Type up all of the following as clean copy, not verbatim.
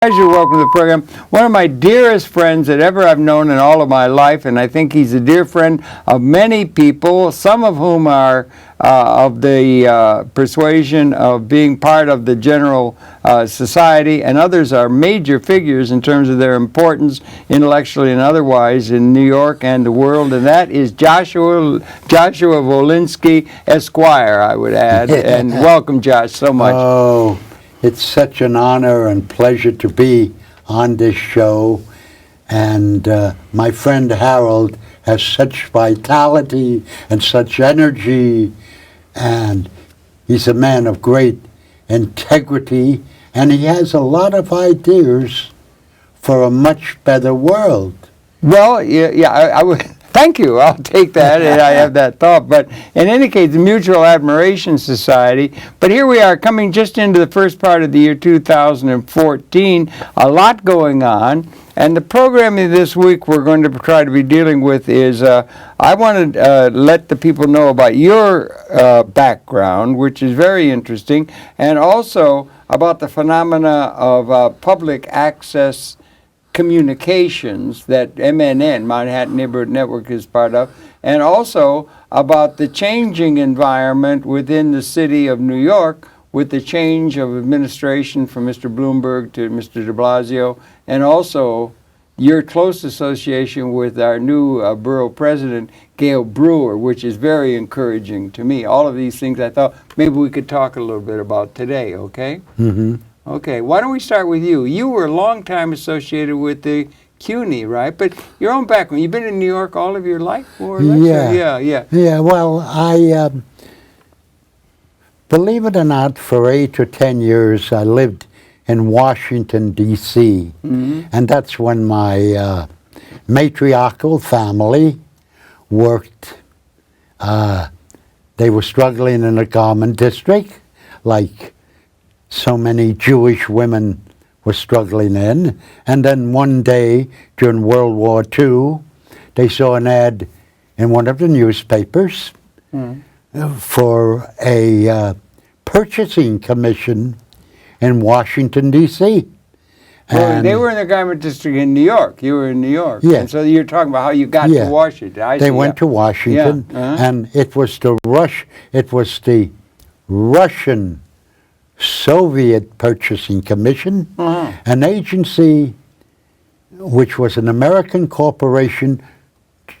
Pleasure, welcome to the program. One of my dearest friends that ever I've known in all of my life, and I think he's a dear friend of many people, some of whom are of the persuasion of being part of the general society, and others are major figures in terms of their importance intellectually and otherwise in New York and the world, and that is Joshua Volinski, Esquire, I would add. And welcome, Josh, so much. Oh, it's such an honor and pleasure to be on this show. And my friend Harold has such vitality and such energy. And he's a man of great integrity. And he has a lot of ideas for a much better world. Well, I would. Thank you. I'll take that, and I have that thought. But in any case, the Mutual Admiration Society. But here we are, coming just into the first part of the year 2014. A lot going on. And the programming this week we're going to try to be dealing with is, I want to let the people know about your background, which is very interesting, and also about the phenomena of public access communications that MNN, Manhattan Neighborhood Network, is part of, and also about the changing environment within the city of New York with the change of administration from Mr. Bloomberg to Mr. de Blasio, and also your close association with our new borough president, Gail Brewer, which is very encouraging to me. All of these things I thought maybe we could talk a little bit about today, okay? Mm-hmm. Okay, why don't we start with you? You were a long time associated with the CUNY, right? But your own background, you've been in New York all of your life, more or less? Yeah. Yeah, well, I, believe it or not, for 8 or 10 years, I lived in Washington, D.C. Mm-hmm. And that's when my matriarchal family worked. They were struggling in the garment district, like so many Jewish women were struggling in. And then one day during World War II, they saw an ad in one of the newspapers for a purchasing commission in Washington, D.C. Well, they were in the garment district in New York. You were in New York. Yeah. And so you're talking about how you got to Washington. They went to Washington, and it was the Russian Soviet Purchasing Commission, an agency which was an American corporation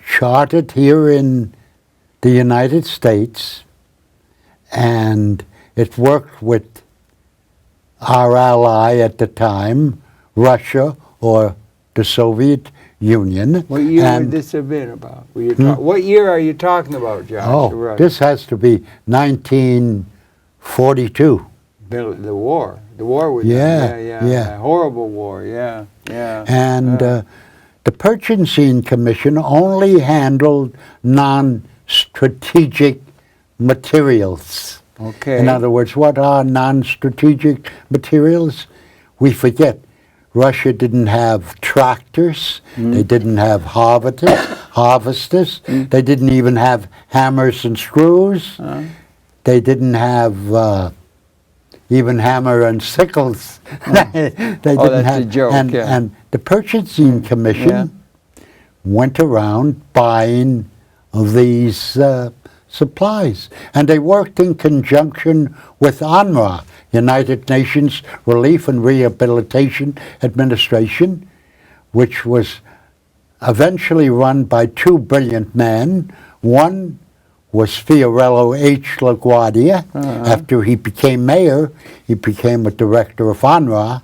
chartered here in the United States, and it worked with our ally at the time, Russia or the Soviet Union. What year would this have been about? What year are you talking about, Josh? Oh, this has to be 1942. The war with horrible war, And the Purchasing Commission only handled non-strategic materials. Okay. In other words, what are non-strategic materials? We forget. Russia didn't have tractors. They didn't have harvesters. They didn't even have hammers and screws. They didn't have even hammer and sickles. They didn't have, a joke. And the Purchasing Commission went around buying these supplies. And they worked in conjunction with UNRWA, United Nations Relief and Rehabilitation Administration, which was eventually run by two brilliant men. One was Fiorello H. LaGuardia. After he became mayor, he became a director of UNRWA.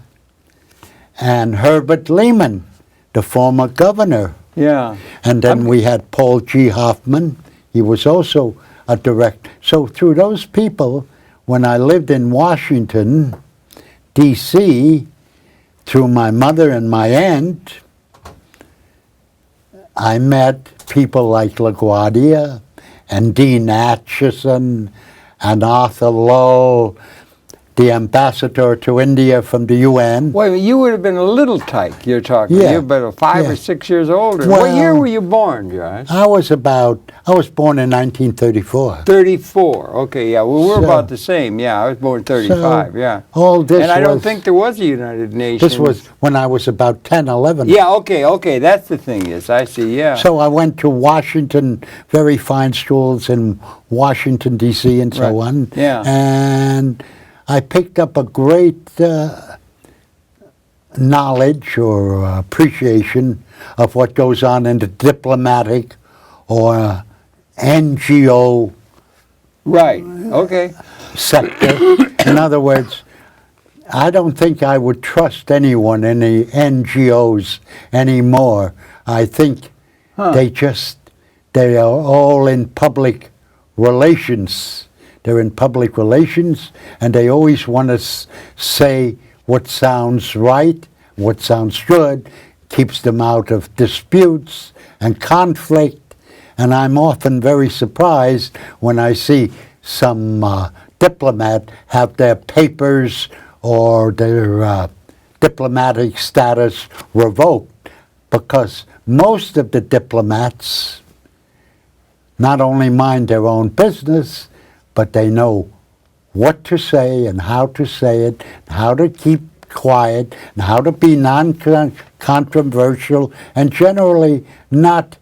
And Herbert Lehman, the former governor. Yeah. And then we had Paul G. Hoffman. He was also a director. So through those people, when I lived in Washington, D.C., through my mother and my aunt, I met people like LaGuardia and Dean Acheson and Arthur Lowe, the ambassador to India from the UN. Wait a minute, you would have been a little tyke, you're talking. Yeah. You're about 5 Yeah. or 6 years older. Well, what year were you born, Josh? I was born in 1934. 34. Okay, yeah. Well, we're So- about the same. Yeah, I was born 35, So, yeah. All this And I don't was- think there was a United Nations. This was when I was about 10, 11. Yeah, okay, that's the thing, yes, I see, yeah. So I went to Washington, very fine schools in Washington, D.C. and so Right. on. Yeah. And I picked up a great knowledge or appreciation of what goes on in the diplomatic or NGO Right, okay. sector. In other words, I don't think I would trust anyone in the NGOs anymore. I think they are all in public relations. They're in public relations, and they always want to say what sounds right, what sounds good, keeps them out of disputes and conflict. And I'm often very surprised when I see some diplomat have their papers or their diplomatic status revoked, because most of the diplomats not only mind their own business, but they know what to say and how to say it, how to keep quiet, and how to be non-controversial, and generally not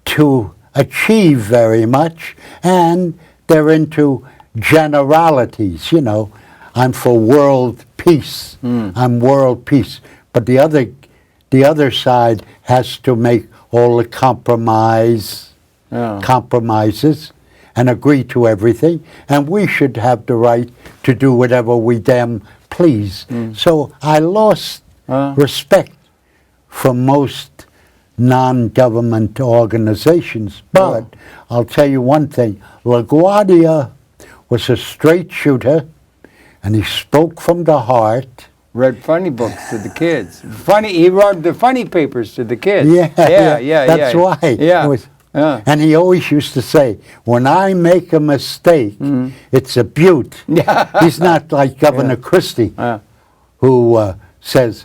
to achieve very much, and they're into generalities. You know, I'm for world peace. I'm world peace. But the other side has to make all the compromises and agree to everything, and we should have the right to do whatever we damn please. So I lost respect for most non-government organizations. But I'll tell you one thing, LaGuardia was a straight shooter, and he spoke from the heart. Read funny books to the kids. He wrote the funny papers to the kids. Yeah. That's why. Yeah. It was- And he always used to say, when I make a mistake, it's a beaut. He's not like Governor Christie, who says,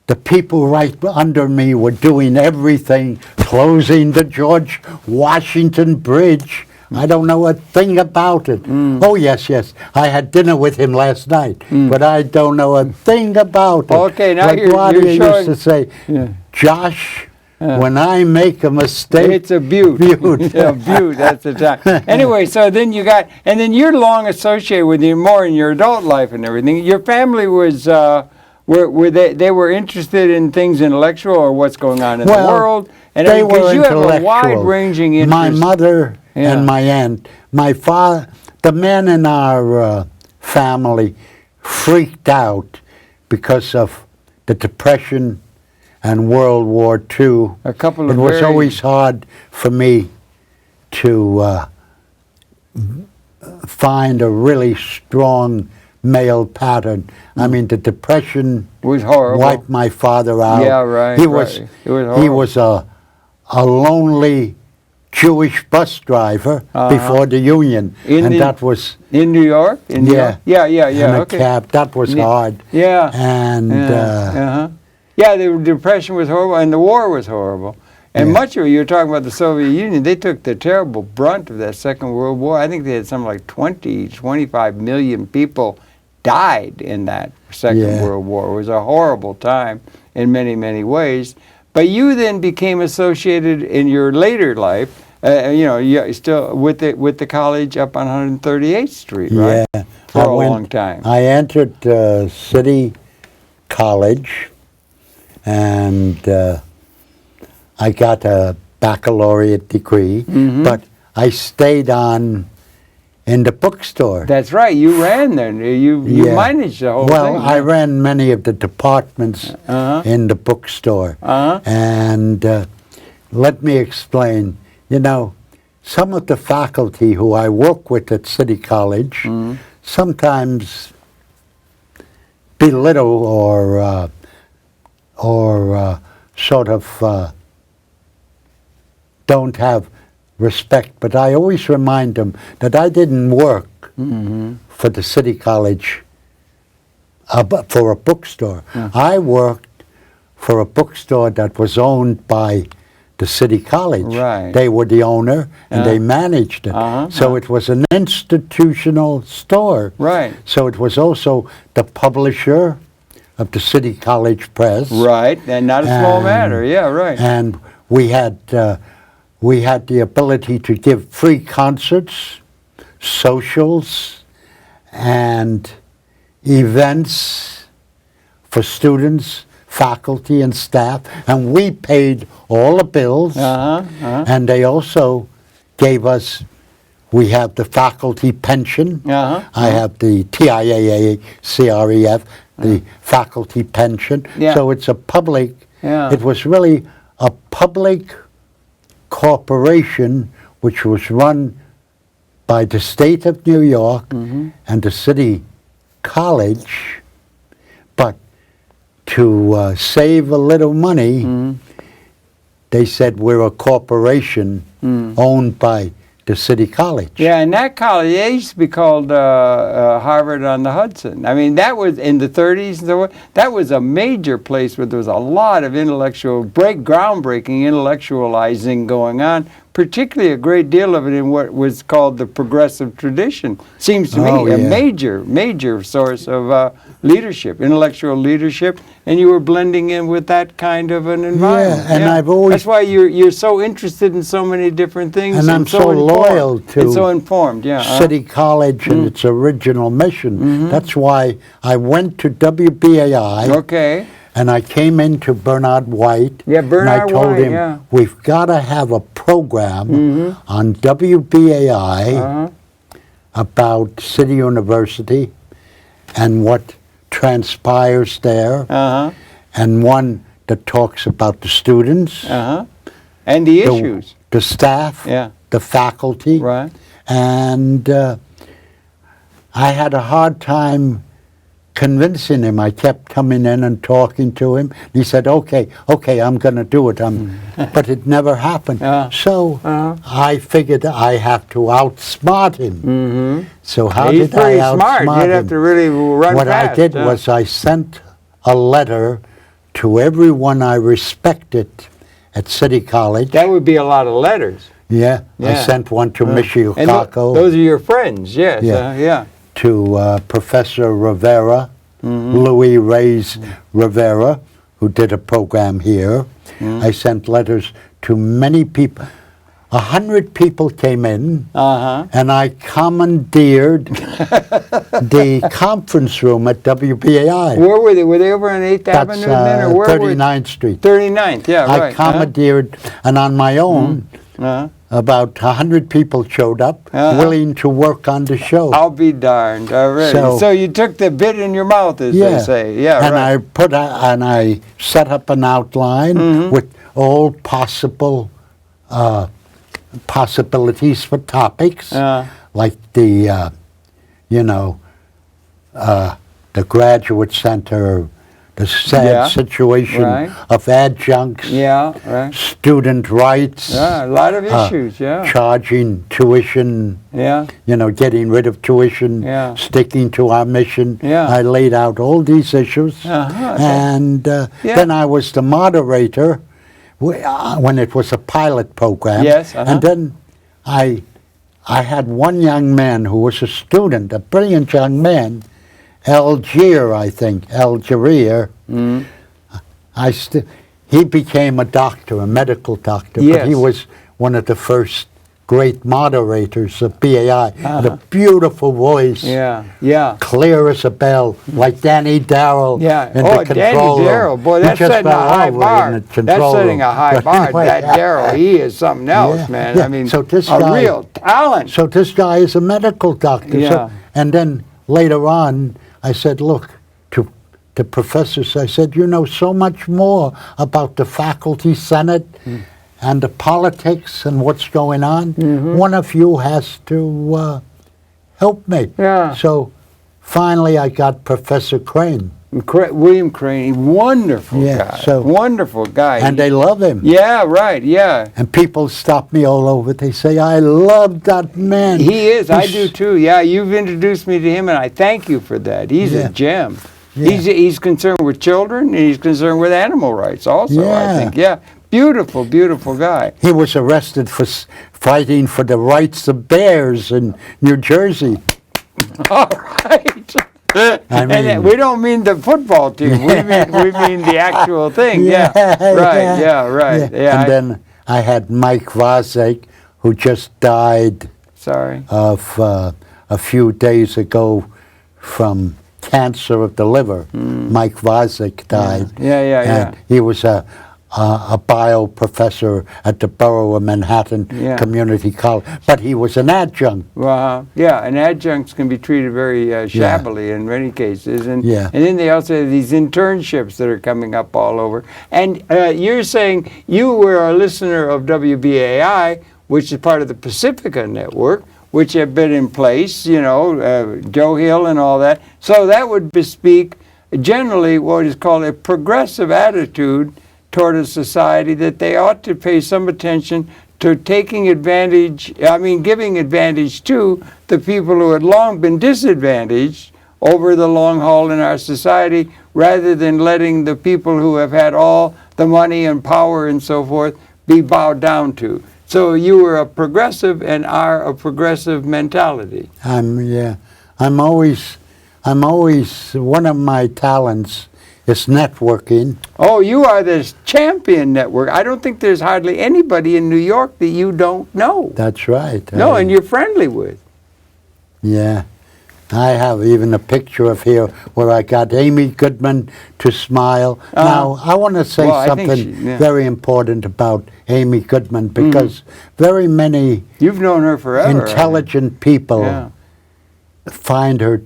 the people right under me were doing everything, closing the George Washington Bridge. I don't know a thing about it. Oh, yes. I had dinner with him last night, but I don't know a thing about it. Okay, now you're LaGuardia showing... used to say, Josh, when I make a mistake, it's a beaut. Yeah, beaut, that's the time. Anyway, so then and then you're long associated with you more in your adult life and everything. Your family was, they were interested in things intellectual or what's going on in the world? And they were because you have a intellectual. wide-ranging interest. My mother and my aunt, my father, the men in our family freaked out because of the Depression and World War II. It was always hard for me to find a really strong male pattern. I mean, the Depression was horrible. Wiped my father out. Yeah, right. He was a lonely Jewish bus driver before the Union, that was in New York. In New York? Yeah. In a cab. That was hard. Yeah. And yeah, the Depression was horrible, and the war was horrible. And much of it, you were talking about the Soviet Union, they took the terrible brunt of that Second World War. I think they had something like 25 million people died in that Second World War. It was a horrible time in many, many ways. But you then became associated in your later life, you still with the college up on 138th Street, right? Yeah. For a long time. I entered City College, and I got a baccalaureate degree, but I stayed on in the bookstore. That's right. You ran there. You managed the whole thing. Well, I ran many of the departments in the bookstore. And let me explain. You know, some of the faculty who I work with at City College sometimes belittle or sort of don't have respect, but I always remind them that I didn't work for the City College, for a bookstore. I worked for a bookstore that was owned by the City College. Right. They were the owner, and they managed it. So it was an institutional store. Right. So it was also the publisher of the City College Press. Right, and not a small matter. Yeah, right. And we had the ability to give free concerts, socials, and events for students, faculty, and staff. And we paid all the bills. And they also gave us, we have the faculty pension. I have the TIAA, CREF, the faculty pension. So it's a public, it was really a public corporation which was run by the state of New York and the City College, but to save a little money, they said we're a corporation owned by the City College. Yeah, and that college, it used to be called Harvard on the Hudson. I mean, that was in the 30s and so on. That was a major place where there was a lot of groundbreaking intellectualizing going on, particularly a great deal of it in what was called the progressive tradition. Seems to me a major source of leadership, intellectual leadership, and you were blending in with that kind of an environment. And I've always... That's why you're so interested in so many different things. And I'm so loyal to and so informed, City College and its original mission. That's why I went to WBAI. Okay. And I came into Bernard White. Yeah, Bernard and I told White, him, we've got to have a program on WBAI about City University and what transpires there, and one that talks about the students, and the issues, the staff, the faculty, right? And I had a hard time convincing him. I kept coming in and talking to him. He said, okay, I'm going to do it. But it never happened. So I figured I have to outsmart him. So how He's did I outsmart smart. him? You'd have to really run What fast. I did was I sent a letter to everyone I respected at City College. That would be a lot of letters. Yeah. I sent one to Michio Kaku. Those are your friends, yes. To Professor Rivera, Louis Reyes Rivera, who did a program here. I sent letters to many people. 100 people came in, and I commandeered the conference room at WBAI. Where were they? Were they over on 8th Avenue then? Or where 39th Street. 39th, yeah, right. I commandeered, and on my own, about 100 people showed up, willing to work on the show. I'll be darned. Already. So you took the bit in your mouth, as they say. Yeah, and right. I set up an outline with all possible possibilities for topics, like the graduate center, the sad situation of adjuncts, student rights, a lot of issues, charging tuition, getting rid of tuition, sticking to our mission. I laid out all these issues, and then I was the moderator when it was a pilot program. And then I had one young man who was a student, a brilliant young man, Algier, he became a doctor, a medical doctor, but he was one of the first great moderators of BAI. The beautiful voice, clear as a bell, like Danny Darrell in the control Danny Darrell, boy, that's setting a high bar. That's setting a high bar. Anyway, that Darrell, he is something else, man. I mean, so this a guy, real talent. So this guy is a medical doctor. And then later on, I said, look, to the professors, I said, you know so much more about the faculty senate and the politics and what's going on. One of you has to help me. So finally I got Professor Crane. William Crane, wonderful guy. Wonderful guy. And they love him. Yeah, right, yeah. And people stop me all over. They say, I love that man. He is. I do too. Yeah, you've introduced me to him, and I thank you for that. He's a gem. Yeah. He's concerned with children, and he's concerned with animal rights also, I think. Yeah, beautiful, beautiful guy. He was arrested for fighting for the rights of bears in New Jersey. All right. And we don't mean the football team. We mean the actual thing. Yeah. Right. Yeah. Right. Yeah. And then I had Mike Vazek, who just died. Sorry. Of a few days ago from cancer of the liver. Mike Vazek died. Yeah. He was a bio professor at the Borough of Manhattan Community College, but he was an adjunct. Yeah, and adjuncts can be treated very shabbily in many cases. And then they also have these internships that are coming up all over. And you're saying you were a listener of WBAI, which is part of the Pacifica Network, which have been in place, you know, Joe Hill and all that. So that would bespeak generally what is called a progressive attitude toward a society, that they ought to pay some attention to taking advantage, giving advantage to the people who had long been disadvantaged over the long haul in our society, rather than letting the people who have had all the money and power and so forth be bowed down to. So you were a progressive and are a progressive mentality. I'm always, one of my talents is networking. Oh, you are this champion network. I don't think there's hardly anybody in New York that you don't know. That's right. No, and you're friendly with. Yeah. I have even a picture of here where I got Amy Goodman to smile. Now, I want to say something very important about Amy Goodman, because very many You've known her forever, intelligent people find her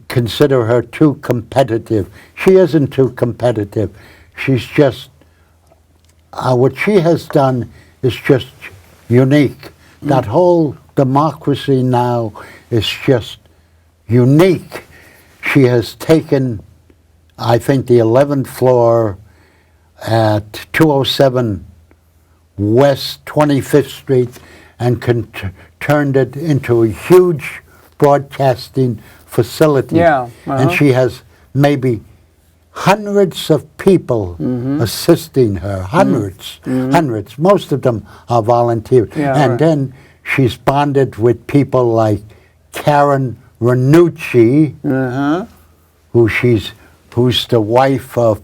consider her too competitive. She isn't too competitive. She's just, what she has done is just unique. That whole democracy now is just unique. She has taken, I think, the 11th floor at 207 West 25th Street and turned it into a huge broadcasting facility. And she has maybe hundreds of people assisting her. Hundreds. Most of them are volunteers. And then she's bonded with people like Karen Ranucci, who's the wife of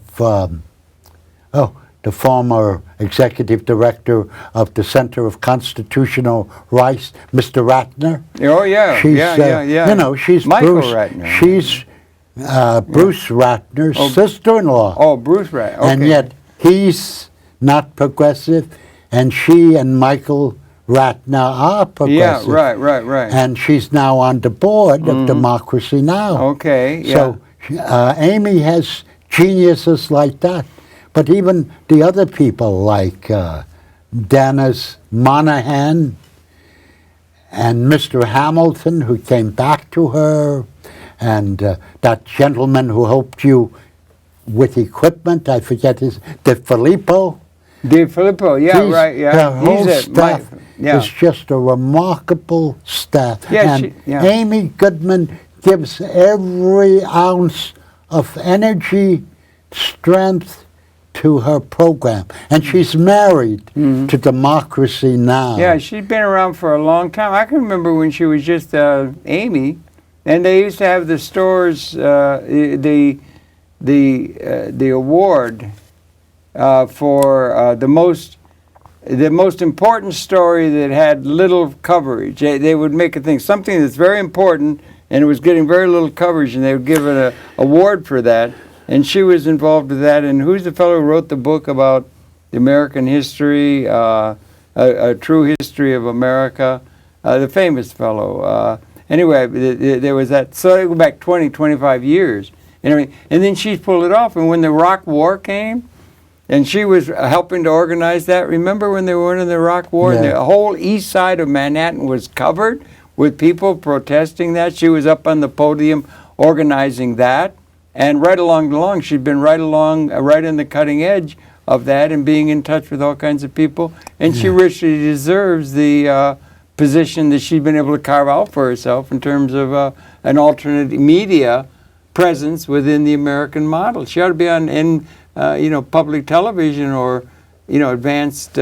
the former executive director of the Center of Constitutional Rights, Mr. Ratner. Oh yeah, she's, You know, she's Michael Bruce Ratner. She's Bruce Ratner's sister-in-law. Oh, Bruce Ratner. Okay. And yet he's not progressive, and she and Michael Ratner are progressive. Yeah, right. And she's now on the board of Democracy Now! Okay, So Amy has geniuses like that. But even the other people like Dennis Monahan and Mr. Hamilton, who came back to her, and that gentleman who helped you with equipment, I forget his, DeFilippo. Her whole staff is just a remarkable staff. And Amy Goodman gives every ounce of energy, strength to her program. And she's married to Democracy Now! Yeah, she's been around for a long time. I can remember when she was just Amy, and they used to have the stores, the award for the most important story that had little coverage. They would make a thing, something that's very important, and it was getting very little coverage, and they would give it an award for that. And she was involved with that. And who's the fellow who wrote the book about the American history, a true history of America? The famous fellow. Anyway, there was that. So I go back 20, 25 years. And then she pulled it off. And when the Iraq War came, and she was helping to organize that. Remember when they were in the Iraq War? And the whole east side of Manhattan was covered with people protesting that. She was up on the podium organizing that. And right along the line, she'd been right in the cutting edge of that and being in touch with all kinds of people. And she richly deserves the position that she's been able to carve out for herself in terms of an alternate media presence within the American model. She ought to be in public television or advanced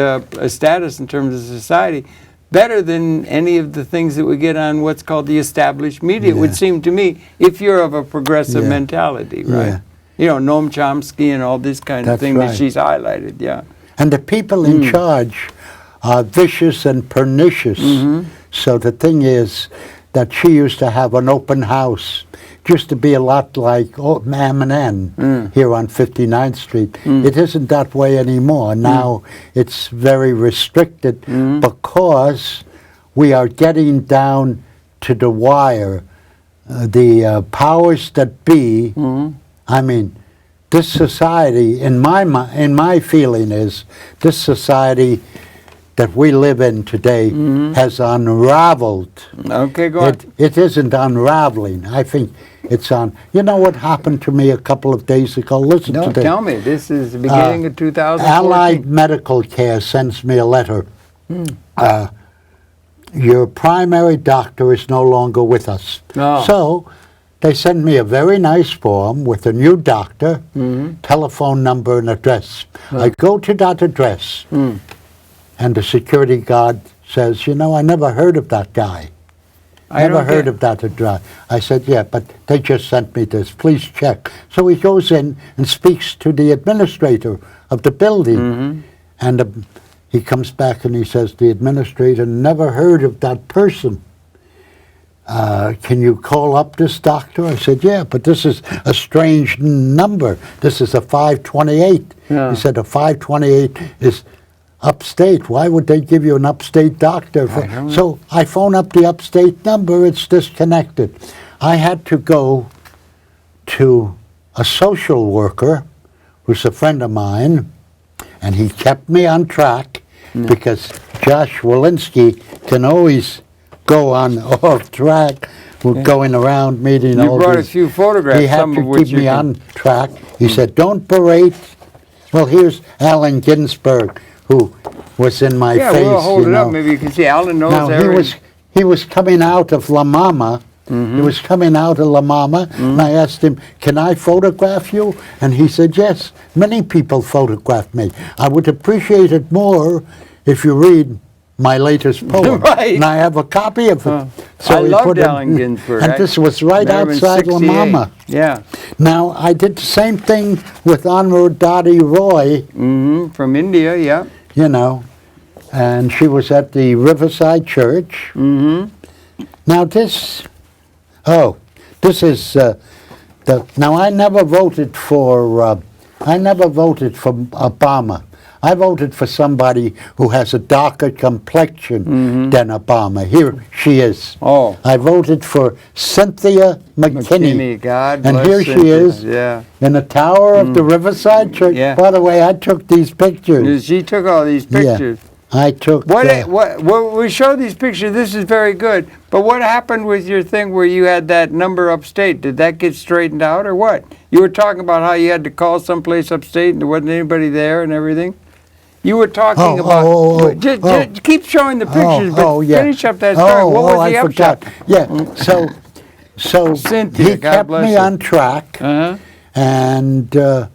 status in terms of society, better than any of the things that we get on what's called the established media. It would seem to me, if you're of a progressive mentality, right? Noam Chomsky and all this kind of thing that she's highlighted, And the people in charge are vicious and pernicious. So the thing is that she used to have an open house. It used to be a lot like M&N here on 59th Street. It isn't that way anymore. Now it's very restricted because we are getting down to the wire. The powers that be, I mean, this society, in my feeling is, this society that we live in today has unraveled. Okay, go on. It isn't unraveling. I think it's on. You know what happened to me a couple of days ago? Listen to this. Tell me. This is the beginning of 2014. Allied Medical Care sends me a letter. Your primary doctor is no longer with us. Oh. So they send me a very nice form with a new doctor, telephone number and address. I go to that address. And the security guard says, I never heard of that guy. Never heard of that address. I said, yeah, but they just sent me this. Please check. So he goes in and speaks to the administrator of the building. And he comes back and he says, the administrator never heard of that person. Can you call up this doctor? I said, yeah, but this is a strange number. This is a 528. He said, a 528 is upstate. Why would they give you an upstate doctor? So I phone up the upstate number. It's disconnected. I had to go to a social worker who's a friend of mine, and he kept me on track because Josh Volinski can always go on off track. We're going around meeting all these. You brought a few photographs. He had to keep me on track. He said, don't berate. Well, here's Allen Ginsberg, who was in my face. Yeah, we'll hold it up. Maybe you can see. Alan knows everything. He was coming out of La Mama. He was coming out of La Mama, and I asked him, can I photograph you? And he said, yes, many people photograph me. I would appreciate it more if you read my latest poem. And I have a copy of it. So I loved Allen Ginsberg. And this was right outside La Mama. Yeah. Now, I did the same thing with Anurudhati Roy. From India, and she was at the Riverside Church. Now this is now I never voted for Obama. I voted for somebody who has a darker complexion than Obama. Here she is. Oh. I voted for Cynthia McKinney. God and bless here Cynthia. She is in the tower of the Riverside Church. By the way, I took these pictures. She took all these pictures. I took. What we show these pictures. This is very good. But what happened with your thing where you had that number upstate? Did that get straightened out or what? You were talking about how you had to call someplace upstate and there wasn't anybody there and everything. You were talking about. Just keep showing the pictures, but finish up that story. What was the upshot? Yeah. So Cynthia, he kept me on track, and the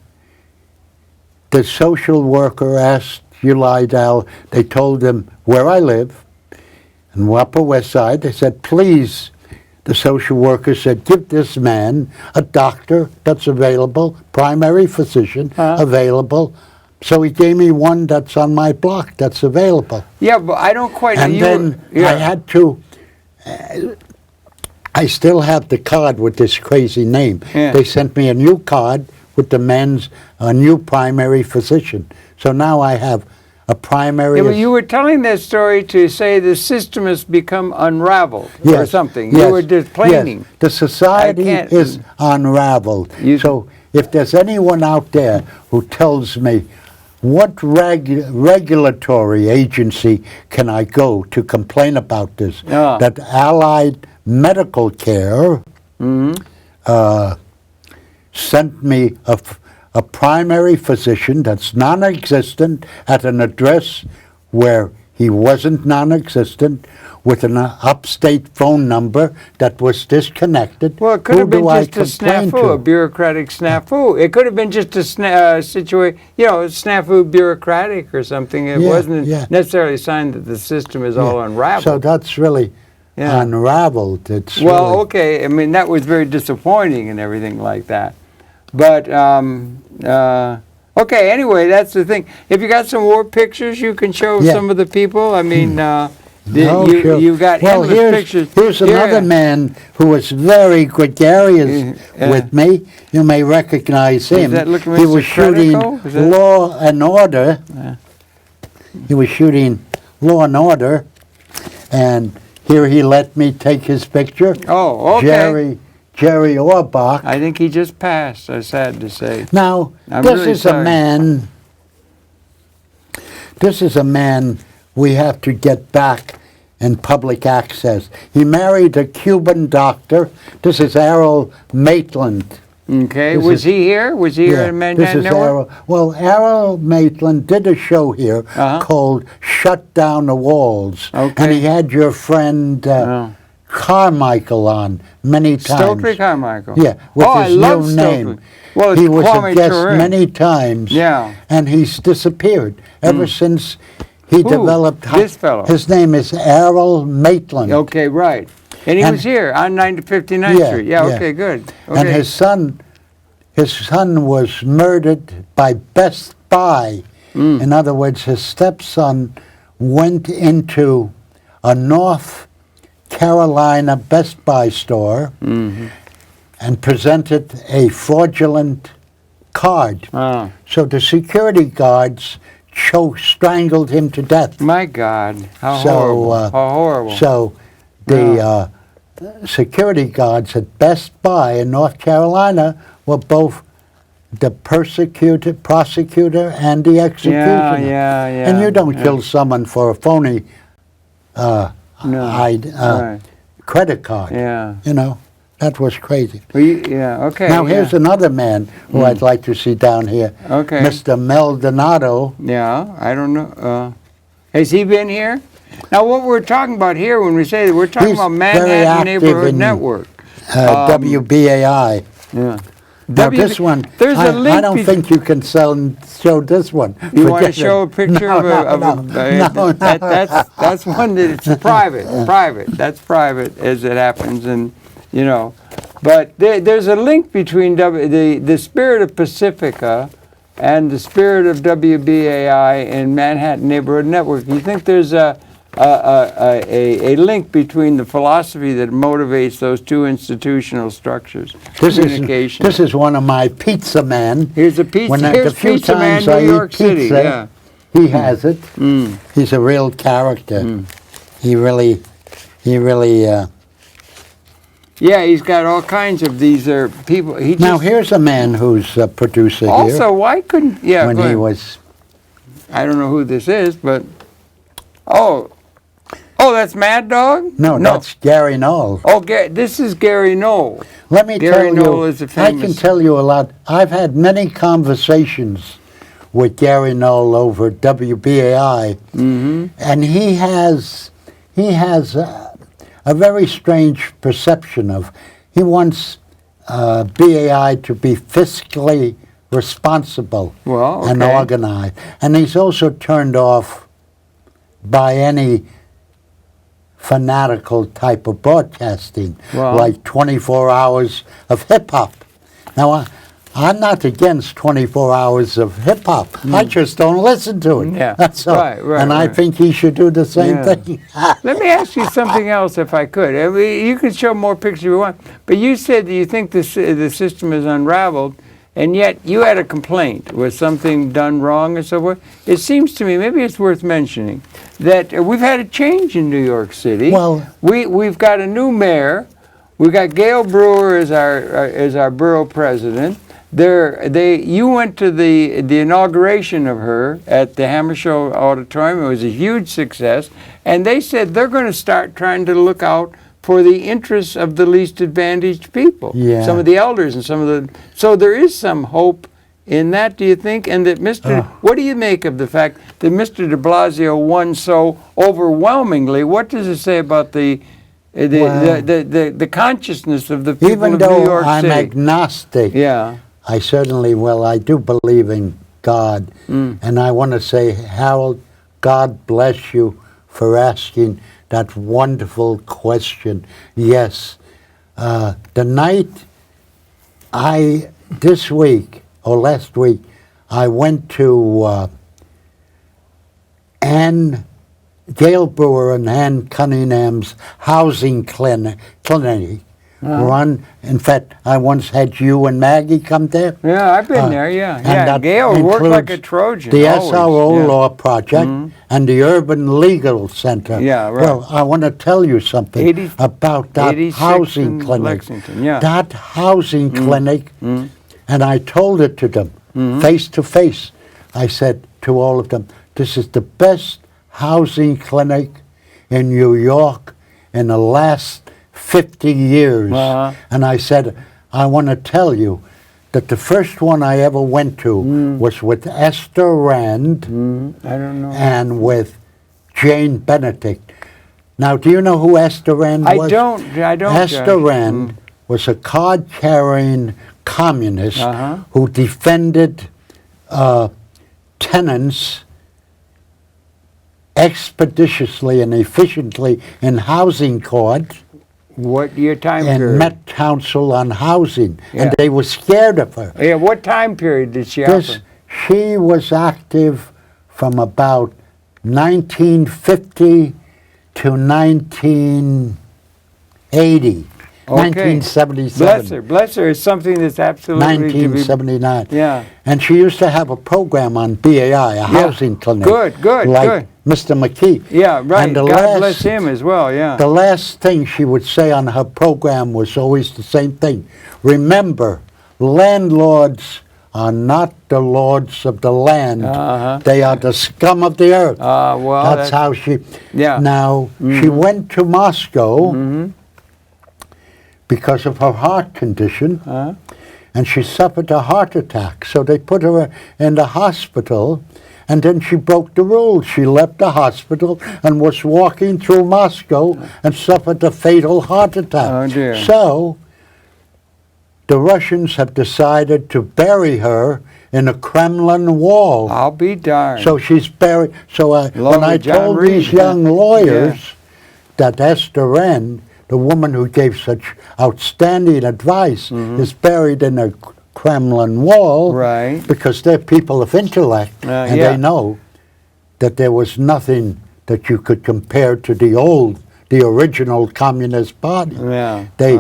social worker asked Ulidal. They told him where I live, in Upper West Side. They said, please. The social worker said, give this man a doctor that's available, primary physician available. So he gave me one that's on my block that's available. Yeah, but I don't quite. And then I had to. I still have the card with this crazy name. They sent me a new card with a new primary physician. So now I have a primary. Yeah, but you were telling that story to say the system has become unraveled or something. You were complaining. Yes. The society is unraveled. So if there's anyone out there who tells me, what regulatory agency can I go to complain about this? That Allied Medical Care sent me a primary physician that's non-existent at an address where he wasn't non-existent, with an upstate phone number that was disconnected. Well, it could have been just a snafu, a bureaucratic snafu. It could have been just a situation, snafu bureaucratic or something. It wasn't necessarily a sign that the system is all unraveled. So that's really unraveled. It's okay. I mean, that was very disappointing and everything like that. But, okay, anyway, that's the thing. If you got some more pictures, you can show some of the people. I mean, you got endless pictures. Here's another man who was very gregarious with me. You may recognize him. He was shooting Law and Order. He was shooting Law and Order, and here he let me take his picture. Oh, okay. Jerry Orbach. I think he just passed, I'm sad to say. Now, this is a man we have to get back in public access. He married a Cuban doctor. This is Errol Maitland. Okay, was he here? Was he here in Manhattan Network? Errol Maitland did a show here called Shut Down the Walls. Okay. And he had your friend Carmichael on many times. Stokely Carmichael. Yeah, with his I new name. Well, he was Kwame a guest Ture. many times. Yeah. And he's disappeared ever since he developed. This fellow. His name is Errol Maitland. Okay, right. And he was here on 59th Street. Yeah, okay, good. Okay. And his son was murdered by Best Buy. In other words, his stepson went into a North Carolina Best Buy store and presented a fraudulent card. So the security guards strangled him to death. My God, how horrible. How horrible. So the security guards at Best Buy in North Carolina were both the prosecutor and the executioner. Yeah. And you don't kill someone for a phony credit card. Yeah. You know, that was crazy. Well, okay. Now here's another man who I'd like to see down here. Okay. Mr. Maldonado. Yeah, I don't know. Has he been here? Now, what we're talking about here, when we say that, we're talking about Manhattan Neighborhood Network. WBAI. Yeah. Now this one, there's a link. I don't think you can show this one. You want to show a picture that's one that's private. That's private as it happens, and But there's a link between the spirit of Pacifica and the spirit of WBAI and Manhattan Neighborhood Network. You think there's a link between the philosophy that motivates those two institutional structures? Communication. This is one of my pizza men. Here's a pizza. The few Pizza times Man, I New York eat City. pizza, Yeah. He has it. He's a real character. He really. Yeah, he's got all kinds of these people. Now here's a man who's a producer here. Also, why couldn't when he was? I don't know who this is, but that's Mad Dog? No, that's Gary Knoll. Oh, this is Gary Knoll. Let me Gary tell Knoll you, is a famous. I can tell you a lot. I've had many conversations with Gary Knoll over WBAI, and he has a very strange perception of. He wants BAI to be fiscally responsible and organized, and he's also turned off by any fanatical type of broadcasting, like 24 hours of hip-hop. Now, I'm not against 24 hours of hip-hop. I just don't listen to it. Yeah. That's all. And I think he should do the same thing. Let me ask you something else, if I could. I mean, you can show more pictures if you want, but you said that you think the system is unraveled, and yet you had a complaint. Was something done wrong or so forth? It seems to me, maybe it's worth mentioning, that we've had a change in New York City. Well, we've got a new mayor. We've got Gail Brewer as our borough president. You went to the inauguration of her at the Hammershow Auditorium. It was a huge success, and they said they're going to start trying to look out for the interests of the least advantaged people. Yeah. Some of the elders and some of the... So there is some hope in that, do you think? And that what do you make of the fact that Mr. de Blasio won so overwhelmingly? What does it say about the consciousness of the people even of though New York I'm City? agnostic, Yeah. I certainly, I do believe in God. And I want to say, Harold, God bless you for asking that wonderful question. Yes. The night this week, or last week, I went to Gail Brewer and Ann Cunningham's housing clinic. In fact, I once had you and Maggie come there. Yeah, I've been there, yeah. And Yeah, that Gail worked like a Trojan. The always. SRO Yeah. Law Project and the Urban Legal Center. Yeah, right. Well, I want to tell you something about that 86 housing in clinic. Lexington, yeah. That housing clinic, and I told it to them face to face. I said to all of them, this is the best housing clinic in New York in the last 50 years. And I said, I want to tell you that the first one I ever went to was with Esther Rand I don't know. and with Jane Benedict. Now, do you know who Esther Rand was? I don't. Esther Rand was a card-carrying communist who defended tenants expeditiously and efficiently in housing court. What year time and period? Met Council on Housing, Yeah. and they were scared of her. Yeah, what time period did she offer? She was active from about 1950 to 1980, 1977. Bless her is something that's absolutely 1979. Yeah. And she used to have a program on BAI, a housing clinic. Good, like Mr. McKee. Yeah, right. And God bless him as well, yeah. The last thing she would say on her program was always the same thing. Remember, landlords are not the lords of the land. They are the scum of the earth. Well, that's how she... Yeah. Now, she went to Moscow because of her heart condition, and she suffered a heart attack. So they put her in the hospital, and then she broke the rules. She left the hospital and was walking through Moscow and suffered a fatal heart attack. Oh, dear. So the Russians have decided to bury her in a Kremlin wall. I'll be darned. So she's buried. So when I told these young lawyers that Esther Rand, the woman who gave such outstanding advice, is buried in a Kremlin wall, right? Because they're people of intellect, and they know that there was nothing that you could compare to the original Communist Party. Yeah. They,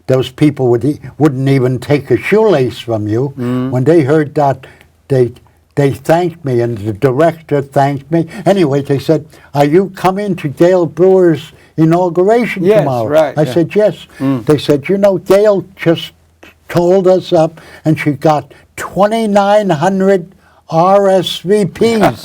those people wouldn't even take a shoelace from you. When they heard that, they thanked me, and the director thanked me. Anyway, they said, "Are you coming to Gail Brewer's inauguration tomorrow?" Right. I said, "Yes." They said, Gail just told us up, and she got 2,900 RSVPs.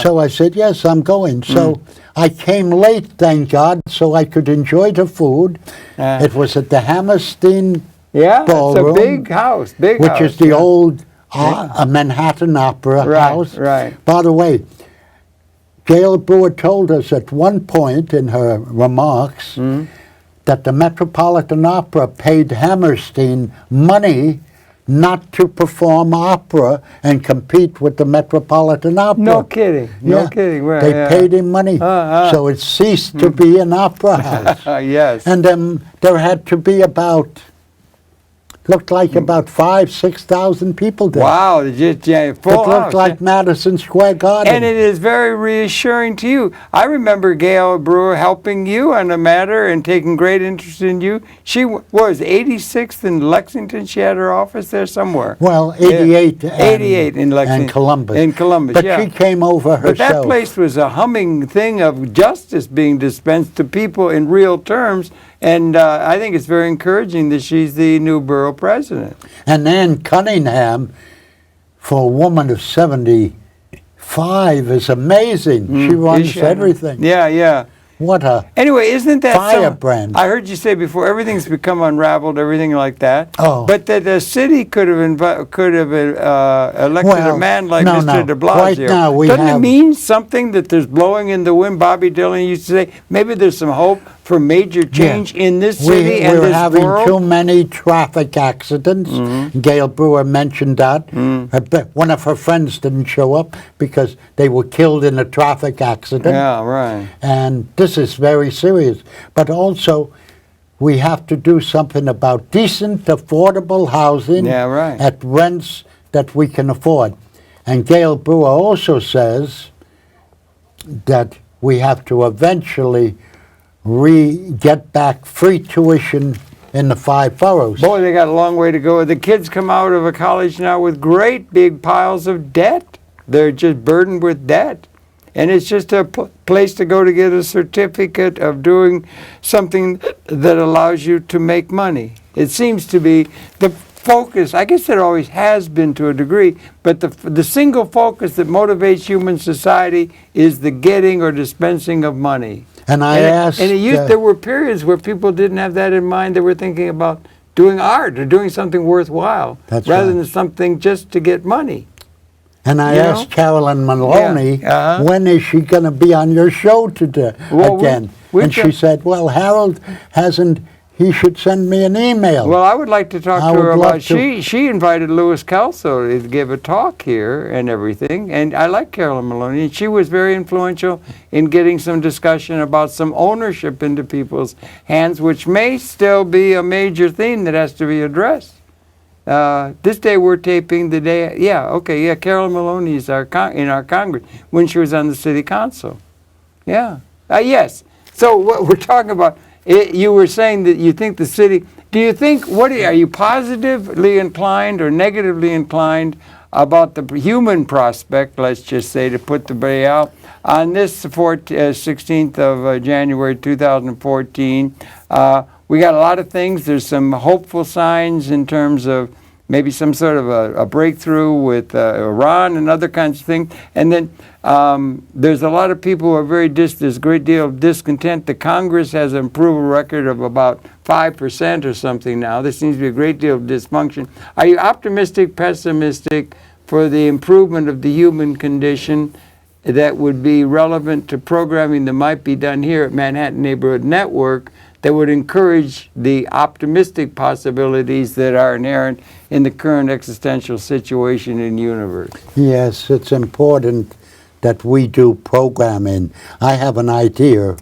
So I said, "Yes, I'm going." So I came late, thank God, so I could enjoy the food. It was at the Hammerstein Ballroom. It's a big house, which is the old Manhattan Opera House. Right. By the way, Gail Brewer told us at one point in her remarks that the Metropolitan Opera paid Hammerstein money not to perform opera and compete with the Metropolitan Opera. No kidding. No kidding. Right, they paid him money, so it ceased to be an opera house. Yes. And then there had to be looked like about 5,000-6,000 people there. Wow, just full it looked house. like Madison Square Garden. And it is very reassuring to you. I remember Gail Brewer helping you on a matter and taking great interest in you. She was 86th in Lexington. She had her office there somewhere. Well, 88. 88 in Lexington. And Columbus. In Columbus, but she came over herself. But that place was a humming thing of justice being dispensed to people in real terms. And I think it's very encouraging that she's the new borough president. And Ann Cunningham, for a woman of 75, is amazing. She runs everything. Yeah. What a Anyway, isn't that firebrand. I heard you say before everything's become unraveled, everything like that. Oh. But that the city could have elected a man like Mr. de Blasio. Right now we Doesn't it have, mean something that there's blowing in the wind? Bobby Dylan used to say maybe there's some hope for major change in this city and we're this having world. too many traffic accidents. Gail Brewer mentioned that. One of her friends didn't show up because they were killed in a traffic accident. Yeah, right. And this is very serious. But also, we have to do something about decent, affordable housing at rents that we can afford. And Gail Brewer also says that we have to eventually get back free tuition in the 5 boroughs. Boy, they got a long way to go. The kids come out of a college now with great big piles of debt. They're just burdened with debt. And it's just a place to go to get a certificate of doing something that allows you to make money. It seems to be the focus, I guess it always has been to a degree, but the single focus that motivates human society is the getting or dispensing of money. And there were periods where people didn't have that in mind. They were thinking about doing art or doing something worthwhile rather than something just to get money. And I asked Carolyn Maloney, when is she going to be on your show again? And she said, well, Harold hasn't, he should send me an email. Well, I would like to talk to her about, she invited Louis Kelso to give a talk here and everything, and I like Carolyn Maloney, and she was very influential in getting some discussion about some ownership into people's hands, which may still be a major theme that has to be addressed. This day we're taping the day, Carolyn Maloney is in our Congress when she was on the city council. Yeah. Yes. So what we're talking about, you were saying that you think the city, do you think, are you positively inclined or negatively inclined about the human prospect, let's just say, to put the bay out, on this 16th of January 2014, we got a lot of things. There's some hopeful signs in terms of maybe some sort of a breakthrough with Iran and other kinds of things. And then there's a lot of people who are there's a great deal of discontent. The Congress has an approval record of about 5% or something now. There seems to be a great deal of dysfunction. Are you optimistic, pessimistic for the improvement of the human condition that would be relevant to programming that might be done here at Manhattan Neighborhood Network that would encourage the optimistic possibilities that are inherent in the current existential situation in the universe? Yes, it's important that we do programming. I have an idea.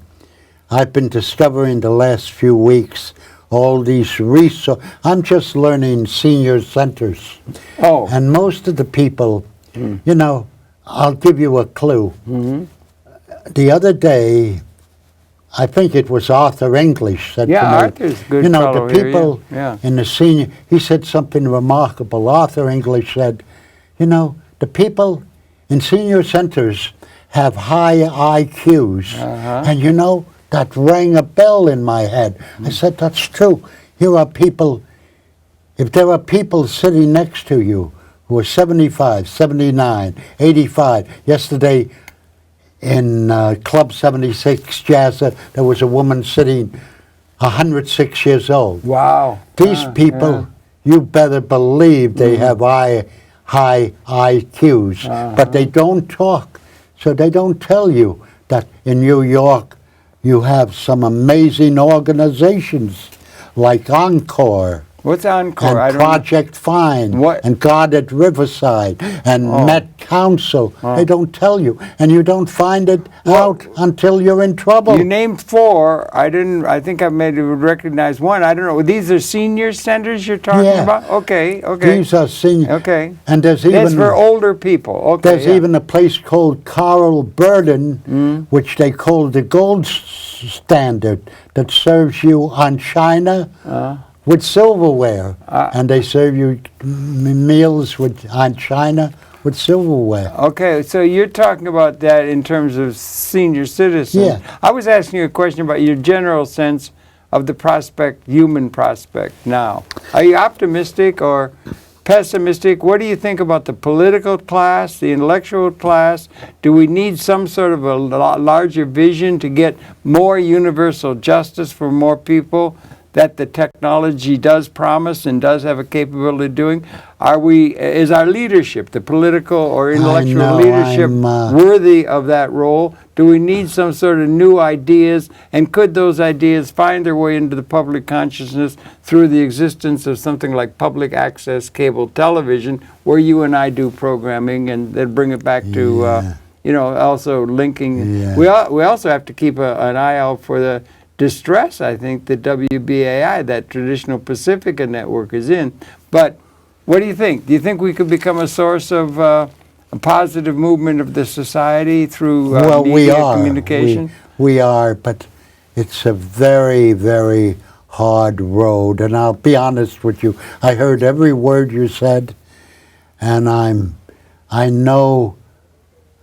I've been discovering the last few weeks all these resources. I'm just learning senior centers. Oh. And most of the people, I'll give you a clue. The other day, I think it was Arthur English said to me, Arthur's a good fellow the people in the senior, he said something remarkable. Arthur English said, the people in senior centers have high IQs. And that rang a bell in my head. I said, that's true. Here are people, if there are people sitting next to you who are 75, 79, 85, yesterday, in Club 76 Jazz, there was a woman sitting 106 years old. Wow. These people, you better believe they have high IQs, but they don't talk. So they don't tell you that in New York you have some amazing organizations like Encore. What's Encore? And Project Fine, and God at Riverside, and Met Council. They don't tell you, and you don't find it out until you're in trouble. You named 4. I think I maybe would recognize one. I don't know. These are senior centers you're talking about? Okay. These are senior. Okay. And there's even... That's for older people. Okay. There's even a place called Carl Burden, which they call the gold standard, that serves you on China, with silverware, and they serve you meals on China with silverware. Okay, so you're talking about that in terms of senior citizens. Yeah. I was asking you a question about your general sense of the human prospect now. Are you optimistic, or pessimistic. What do you think about the political class, the intellectual class? Do we need some sort of a larger vision to get more universal justice for more people that the technology does promise and does have a capability of doing? Is our leadership, the political or intellectual leadership, worthy of that role? Do we need some sort of new ideas? And could those ideas find their way into the public consciousness through the existence of something like public access cable television, where you and I do programming, and then bring it back to, also linking? Yeah. We also have to keep an eye out for the distress, I think, that WBAI, that traditional Pacifica network, is in. But what do you think? Do you think we could become a source of a positive movement of the society through media communication? We are, but it's a very, very hard road. And I'll be honest with you. I heard every word you said, and I know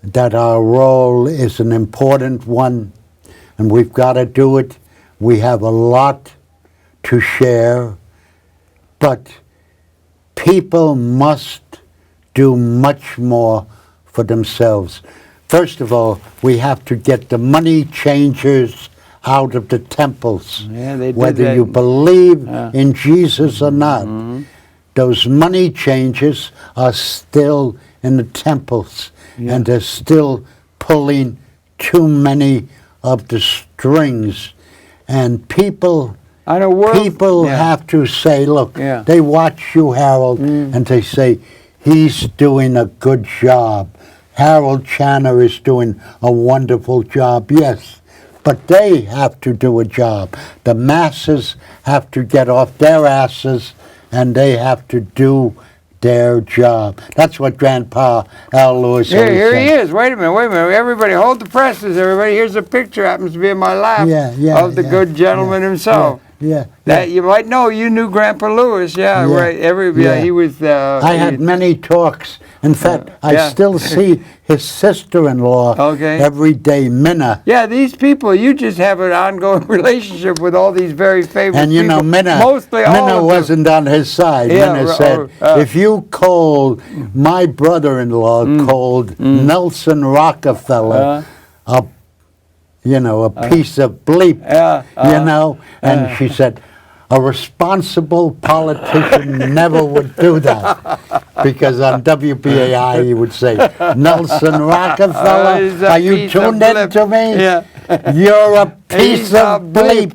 that our role is an important one, and we've got to do it. We have a lot to share, but people must do much more for themselves. First of all, we have to get the money changers out of the temples. Yeah, they did whether that. you believe in Jesus or not. Those money changers are still in the temples, and they're still pulling too many of the strings. And people have to say, look, they watch you, Harold, and they say, he's doing a good job. Harold Channer is doing a wonderful job. Yes, but they have to do a job. The masses have to get off their asses, and they have to do their job. That's what Grandpa Al Lewis said. Here he is. Wait a minute. Everybody, hold the presses, everybody. Here's a picture, happens to be in my lap, of the good gentleman himself. That you might know. You knew Grandpa Lewis, right? He was. I had many talks. In fact, I still see his sister-in-law every day, Minna. Yeah, these people, you just have an ongoing relationship with all these very famous people. And you know, Minna wasn't on his side. Minna said, if you called my brother-in-law called Nelson Rockefeller a piece of bleep, and she said, a responsible politician never would do that. Because on WBAI he would say, Nelson Rockefeller, are you tuned in to me? You're a piece of bleep.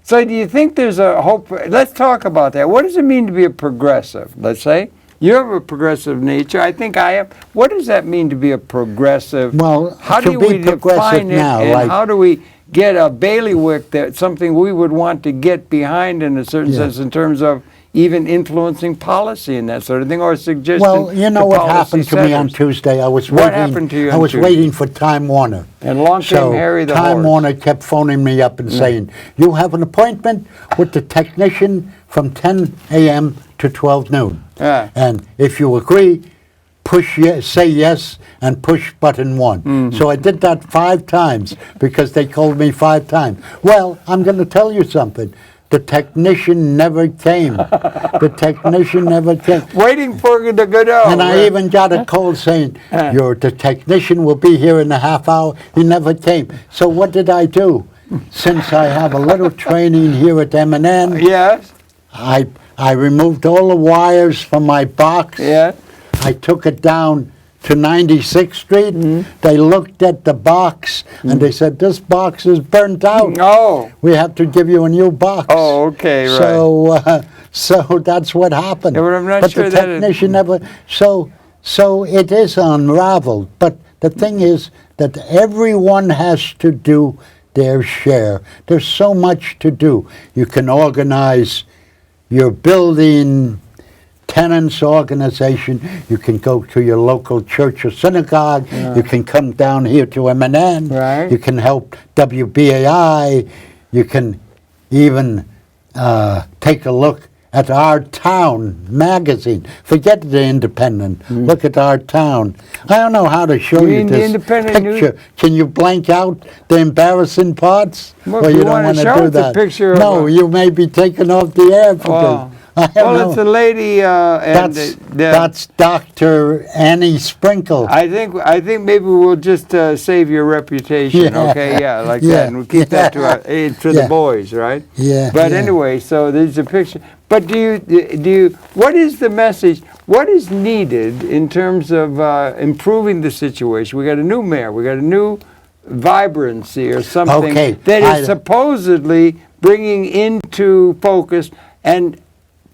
So do you think there's a hope? Let's talk about that. What does it mean to be a progressive, let's say? You have a progressive nature. I think I have. What does that mean to be a progressive? Well, how do we define it, and how do we get a bailiwick, that something we would want to get behind in a certain sense, in terms of even influencing policy and that sort of thing, or suggesting? Well, you know what happened to me on Tuesday? I was waiting for Time Warner. And along came Harry the Time horse. Warner kept phoning me up and saying, you have an appointment with the technician from 10 a.m. to 12 noon. And if you agree, say yes and push button 1. So I did that 5 times because they called me 5 times. Well, I'm going to tell you something. The technician never came. The technician never came. Waiting for the good hour. And I even got a call saying, the technician will be here in a half hour. He never came. So what did I do? Since I have a little training here at M&N, I removed all the wires from my box. I took it down to 96th Street. They looked at the box and they said, this box is burnt out. We have to give you a new box. So that's what happened. But I'm not sure the technician never. So it is unraveled. But the thing is that everyone has to do their share. There's so much to do. You can organize your building tenants organization. You can go to your local church or synagogue. You can come down here to M&N. You can help WBAI. You can even take a look at Our Town magazine. Forget the Independent. Look at Our Town. I don't know how to show You you mean the this Independent picture. News? Can you blank out the embarrassing parts? Well, or if you don't wanna wanna show do us a that? picture of no, a- you may be taken off the air because I don't know. it's a lady, and That's Dr. Annie Sprinkle. I think maybe we'll just save your reputation, Yeah. okay? Yeah, like Yeah. that, and we'll keep that to the Yeah. boys, right? Yeah, But yeah. anyway, so there's a picture. But do you? What is the message? What is needed in terms of improving the situation? We got a new mayor. We got a new vibrancy or something Okay, that is supposedly bringing into focus and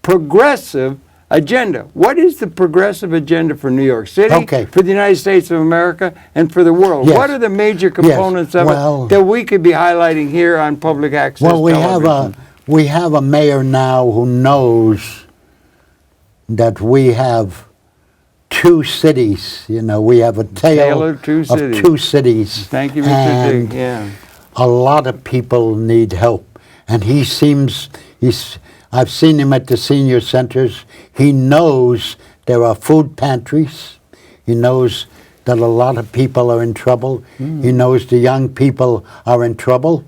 progressive agenda. What is the progressive agenda for New York City, Okay. for the United States of America, and for the world? Yes. What are the major components of Well- it that we could be highlighting here on public access Well, television? we have a mayor now who knows that we have two cities. You know, we have a tale of two cities. two cities. Thank you, Mr. And Dig. Yeah. a lot of people need help, and I've seen him at the senior centers. He knows there are food pantries. He knows that a lot of people are in trouble. He knows the young people are in trouble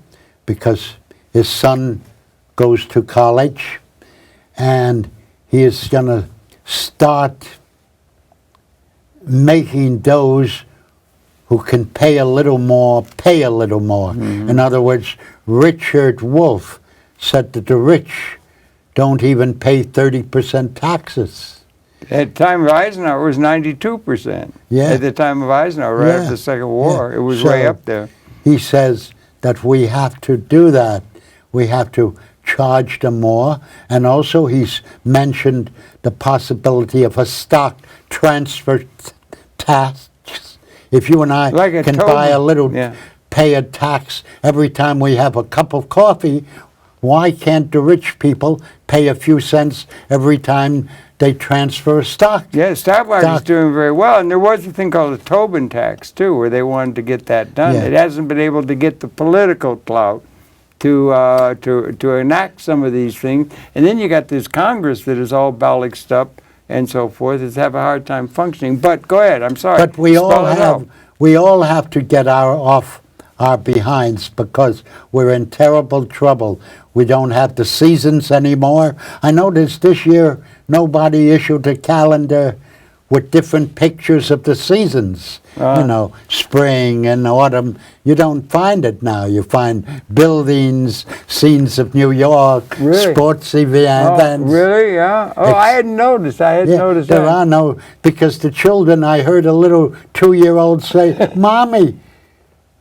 because his son goes to college, and he is going to start making those who can pay a little more, pay a little more. In other words, Richard Wolff said that the rich don't even pay 30% taxes. At the time of Eisenhower, it was 92%. Yeah. At the time of Eisenhower, right Yeah. after the Second War, Yeah. it was So- way up there. He says that we have to do that. We have to charge them more. And also he's mentioned the possibility of a stock transfer tax. If you and I Like a can Tobin. buy a little, Yeah. pay a tax every time we have a cup of coffee, why can't the rich people pay a few cents every time they transfer a stock? Yeah, the stock market's Stock. doing very well. And there was a thing called the Tobin tax, too, where they wanted to get that done. Yeah. It hasn't been able to get the political clout to enact some of these things. And then you got this Congress that is all balloxed up and so forth. It's have a hard time functioning. But go ahead. I'm sorry. But we all Spell it out. have to get off our behinds because we're in terrible trouble. We don't have the seasons anymore. I noticed this year nobody issued a calendar with different pictures of the seasons. You know, spring and autumn. You don't find it now. You find buildings, scenes of New York, Really? sports Oh, events. really? Yeah. Oh, I hadn't noticed. I hadn't noticed There that. are no, because the children, I heard a little 2-year-old say, Mommy,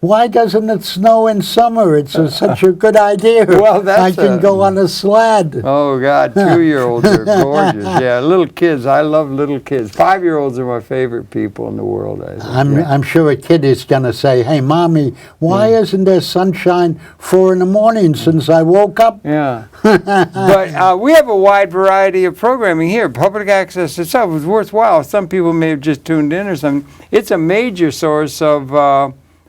why doesn't it snow in summer? It's such a good idea. Well, that's I can go on a sled. Oh, God, 2-year-olds are gorgeous. Yeah, little kids. I love little kids. 5-year-olds are my favorite people in the world, I think. I'm sure a kid is going to say, hey, Mommy, why isn't there sunshine 4 in the morning since I woke up? Yeah. But we have a wide variety of programming here. Public access itself is worthwhile. Some people may have just tuned in or something. It's a major source of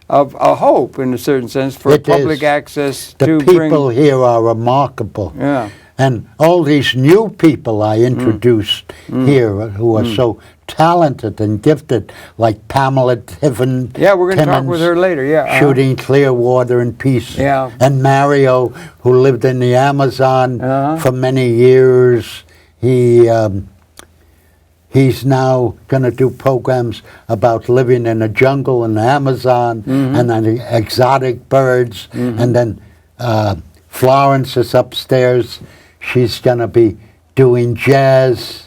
a hope, in a certain sense, for It public is. access The to people here are remarkable. Yeah. And all these new people I introduced here who are so talented and gifted, like Pamela Tiffin. Yeah, we're going to talk Timmons, with her later. Yeah. Shooting clear water and peace. Yeah. And Mario, who lived in the Amazon for many years. He's now going to do programs about living in a jungle in the Amazon and then exotic birds. And then Florence is upstairs. She's going to be doing jazz.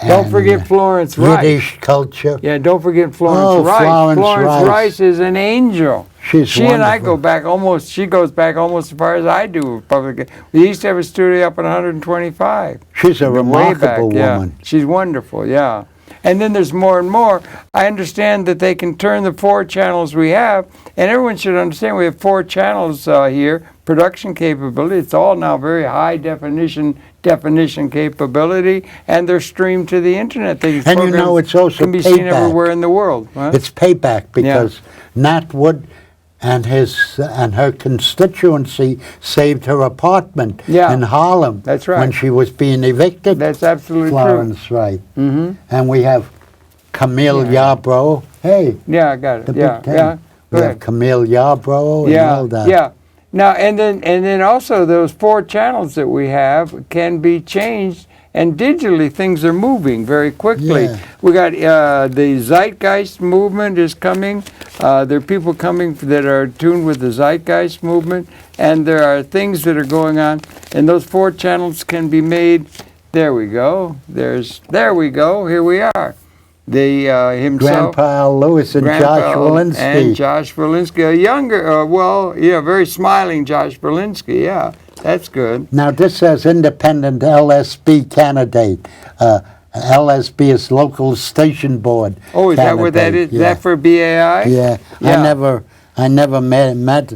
Don't and forget Florence Rice. Yiddish culture. Yeah, don't forget Florence Oh, Rice. Florence Rice. Rice is an angel. She and I wonderful. go back almost, she goes back almost as far as I do with public. We used to have a studio up at 125. She's a Way remarkable back, yeah. woman. She's wonderful, yeah. And then there's more and more. I understand that they can turn the 4 channels we have, and everyone should understand we have 4 channels here, production capability. It's all now very high definition capability, and they're streamed to the internet. These And you know, programs it's also can be seen payback. everywhere in the world. Huh? It's payback because Nat Wood and her constituency saved her apartment in Harlem. That's right. When she was being evicted. That's absolutely Florence true. Wright. And we have Camille Yarbrough. Hey. Yeah, I got it. The Big Ten. Yeah. We have Camille Yarbrough and all that. Yeah. Now, and then also those 4 channels that we have can be changed, and digitally things are moving very quickly. Yeah. We got the Zeitgeist movement is coming. There are people coming that are tuned with the Zeitgeist movement, and there are things that are going on, and those 4 channels can be made. There we go. There we go. Here we are. The himself, Grandpa Al Lewis and Josh Wolinski. And Josh Wolinski, a younger, very smiling Josh Wolinski. Yeah, that's good. Now this says independent LSB candidate. LSB is local station board. Oh, is candidate. that what that is? Yeah. Is that for BAI? Yeah. I never met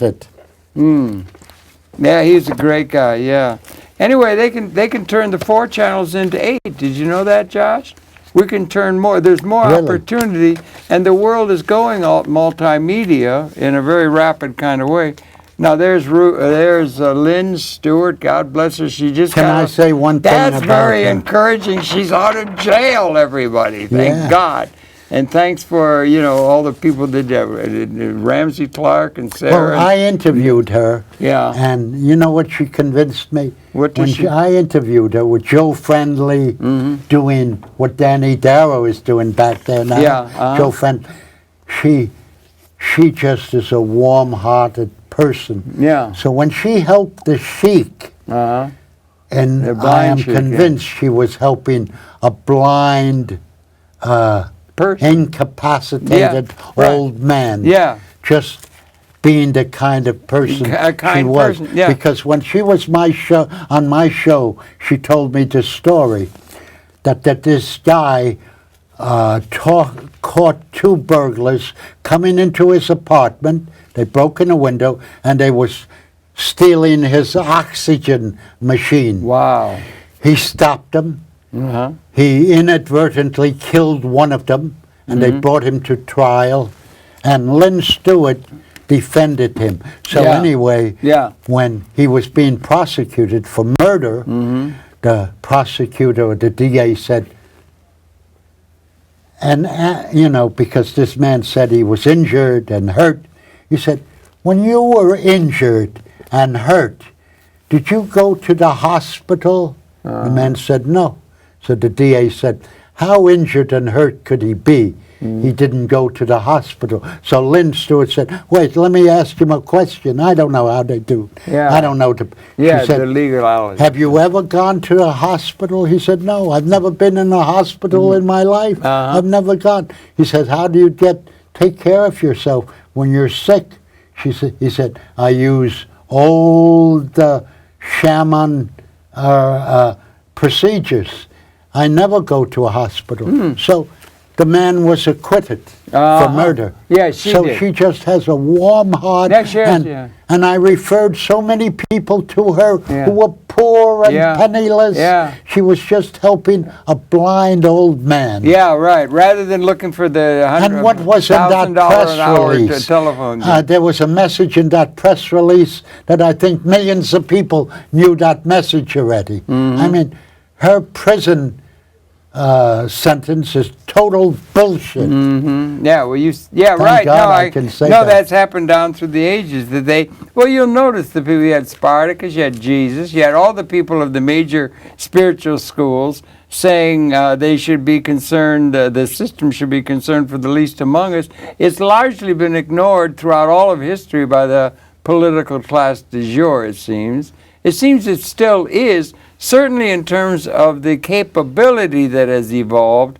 it. Yeah, he's a great guy. Yeah. Anyway, they can turn the 4 channels into 8. Did you know that, Josh? We can turn more. There's more opportunity, and the world is going multimedia in a very rapid kind of way. Now there's Lynn Stewart. God bless her. She just Can I say one thing? That's about very her? encouraging. She's out of jail. Everybody, thank God. And thanks for all the people that did Ramsey Clark and Sarah. Well, I interviewed her. Yeah. And you know what she convinced me? What did she? I interviewed her with Joe Friendly doing what Danny Darrow is doing back there now. Yeah. Joe Friendly. She just is a warm-hearted person. Yeah. So when she helped the Sheik, and I am convinced she was helping a blind, incapacitated old man. Yeah. Just being the kind of person she was. Person, yeah. Because when she was on my show, she told me this story that this guy caught 2 burglars coming into his apartment. They broke in a window and they was stealing his oxygen machine. Wow. He stopped them. He inadvertently killed one of them, and they brought him to trial. And Lynn Stewart defended him. So anyway, when he was being prosecuted for murder, the prosecutor or the DA said, because this man said he was injured and hurt, he said, when you were injured and hurt, did you go to the hospital? The man said, no. So the DA said, how injured and hurt could he be? He didn't go to the hospital. So Lynn Stewart said, wait, let me ask him a question. I don't know how they do. Yeah. I don't know. She said, the legality. have you ever gone to the hospital? He said, no, I've never been in a hospital in my life. I've never gone. He said, how do you take care of yourself when you're sick? He said, I use old shaman procedures. I never go to a hospital. So the man was acquitted for murder. Yeah, she did. She just has a warm heart. And I referred so many people to her who were poor and penniless. Yeah. She was just helping a blind old man. Yeah, right. Rather than looking for the And what was in that press release? Telephone. There was a message in that press release that I think millions of people knew that message already. I mean, her prison sentence is total bullshit. Yeah, well, right. God I can say no, that. That's happened down through the ages. You'll notice the people. You had Spartacus, you had Jesus, you had all the people of the major spiritual schools saying they should be concerned, the system should be concerned for the least among us. It's largely been ignored throughout all of history by the political class du jour, it seems. It seems it still is, certainly in terms of the capability that has evolved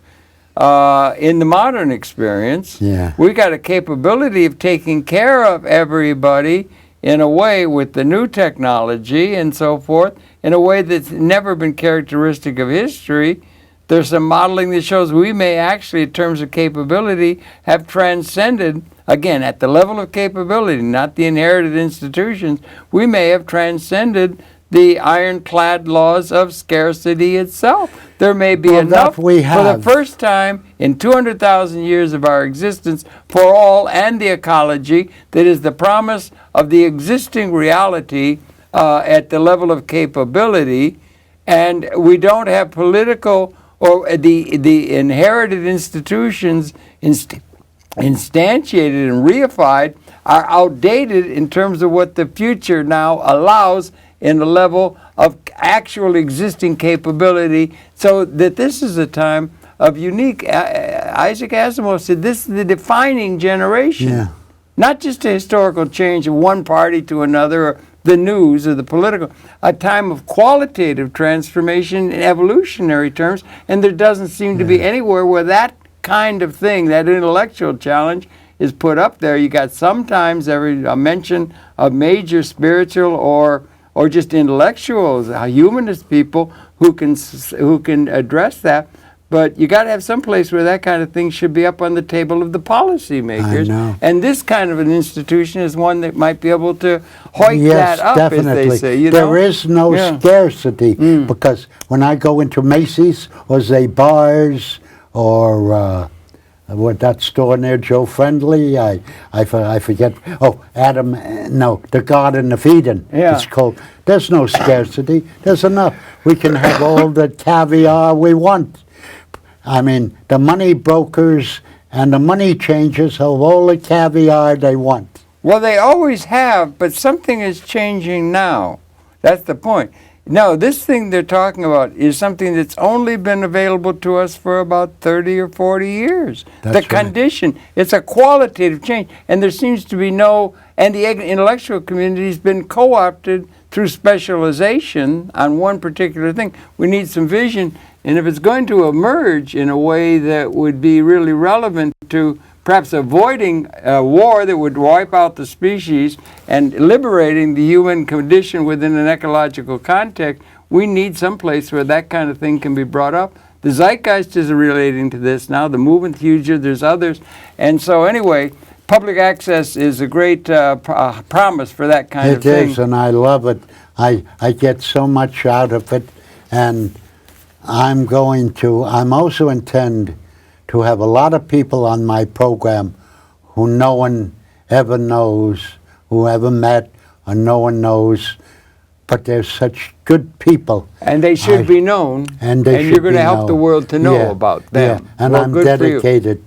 in the modern experience. Yeah. We got a capability of taking care of everybody in a way with the new technology and so forth, in a way that's never been characteristic of history. There's some modeling that shows we may actually, in terms of capability, have transcended, again, at the level of capability, not the inherited institutions, we may have transcended the ironclad laws of scarcity itself. There may be enough for the first time in 200,000 years of our existence for all and the ecology. That is the promise of the existing reality at the level of capability. And we don't have political or the inherited institutions instantiated and reified are outdated in terms of what the future now allows in the level of actual existing capability, so that this is a time of unique. Isaac Asimov said this is the defining generation. Yeah. Not just a historical change of one party to another, or the news or the political, a time of qualitative transformation in evolutionary terms, and there doesn't seem to be anywhere where that kind of thing, that intellectual challenge, is put up there. You got sometimes a mention of major spiritual or just intellectuals, humanist people who can address that. But you got to have some place where that kind of thing should be up on the table of the policymakers. I know. And this kind of an institution is one that might be able to hoik that up, definitely. as they say. There is no scarcity because when I go into Macy's or Zabar's or what that store near Joe Friendly, I forget. Oh, the Garden of Eden. Yeah. It's called. There's no scarcity. There's enough. We can have all the caviar we want. I mean, the money brokers and the money changers have all the caviar they want. Well, they always have, but something is changing now. That's the point. No, this thing they're talking about is something that's only been available to us for about 30 or 40 years. That's the condition, it's a qualitative change, and there seems to be and the intellectual community has been co-opted through specialization on one particular thing. We need some vision, and if it's going to emerge in a way that would be really relevant to perhaps avoiding a war that would wipe out the species and liberating the human condition within an ecological context, we need some place where that kind of thing can be brought up. The zeitgeist is relating to this now, the movement future, there's others. And so anyway, public access is a great promise for that kind of thing. It is, and I love it. I get so much out of it, and I also intend to have a lot of people on my program who no one ever knows, who ever met, or no one knows, but they're such good people. And they should be known, and you're going to help the world to know about them. Yeah, and I'm dedicated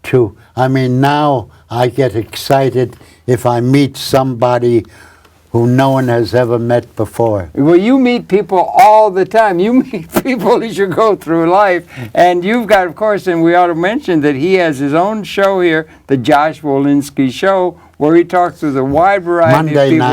to, now I get excited if I meet somebody who no one has ever met before. Well, you meet people all the time. You meet people as you go through life. And you've got, of course, and we ought to mention that he has his own show here, the Josh Volinski Show, where he talks with a wide variety of people.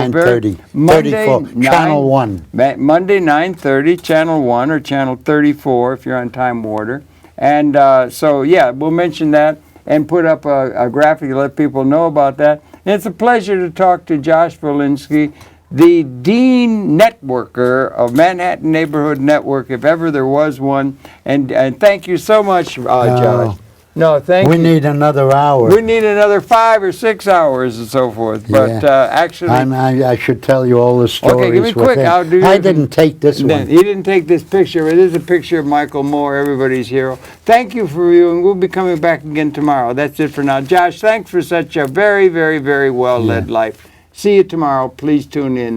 Monday, 9:30, Channel 1. Monday, 9:30, Channel 1 or Channel 34 if you're on Time Warner. And so, yeah, we'll mention that and put up a graphic to let people know about that. And it's a pleasure to talk to Josh Volinski, the Dean Networker of Manhattan Neighborhood Network, if ever there was one. And thank you so much, Josh. No, thank you. We need another hour. We need another 5 or 6 hours and so forth. But actually... I should tell you all the stories. Okay, give me quick. I didn't take this one. He didn't take this picture. It is a picture of Michael Moore, everybody's hero. Thank you for viewing. We'll be coming back again tomorrow. That's it for now. Josh, thanks for such a very, very, very well-led life. See you tomorrow. Please tune in.